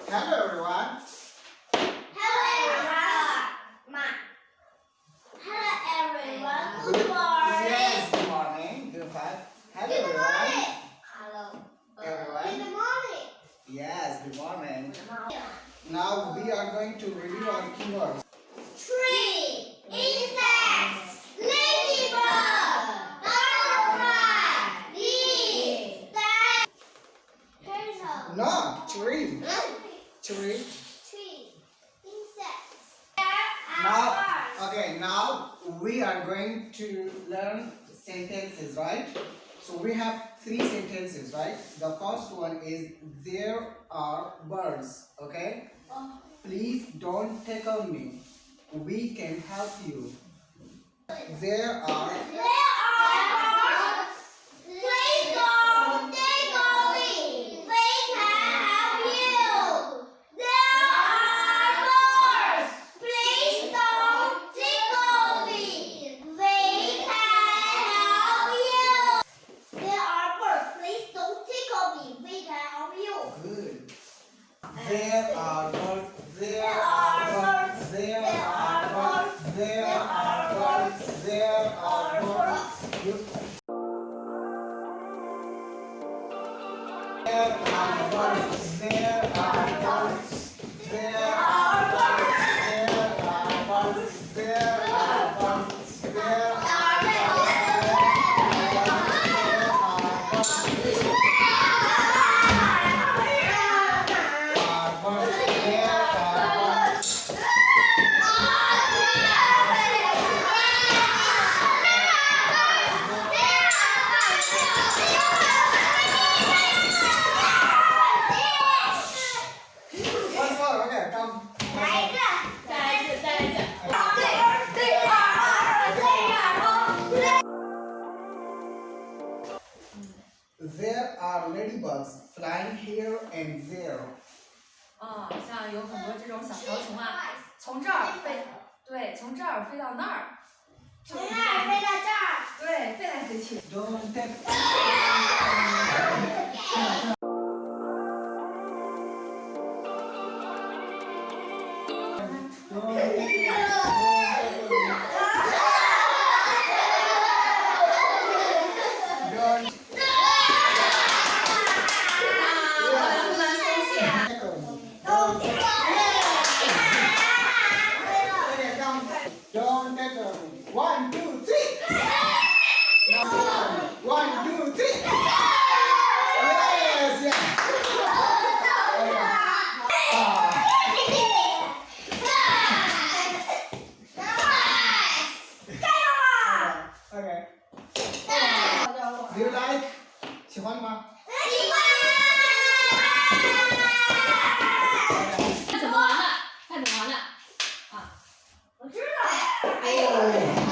Hello everyone. Hello everyone. Hello everyone. Good morning. Yes, good morning. Good five. Hello everyone. Hello. Everyone. Good morning. Yes, good morning. Now we are going to review our keywords. Tree, insects, ladybug, butterfly, bees, bat. No, tree. Tree. Tree, insects. Now, okay, now we are going to learn sentences, right? So we have 3 sentences, right? The first one is there are birds, okay? Please don't tickle me. We can help you. There are birds. Please don't tickle me. We can help you. There are birds. Please don't tickle me. We can help you. There are birds. Please don't tickle me. We can help you. good. There are birds. There There are are birds. There are birds. There are birds. There are birds. Good. There are birds. There are birds. There are birds. There are birds. There are birds. There are Once more, okay, come. There are ladybugs flying here and there. 像有很多这种小瓢虫啊，从这儿飞，对，从这儿飞到那儿，从那儿飞到这儿。对，飞来飞去。 Don't take. Don't take a 1, 2, 3. No, 1, 2, 3. Yes, yes. Okay. Do you like? 喜欢吗？看怎么玩的，看怎么玩的啊！我知道。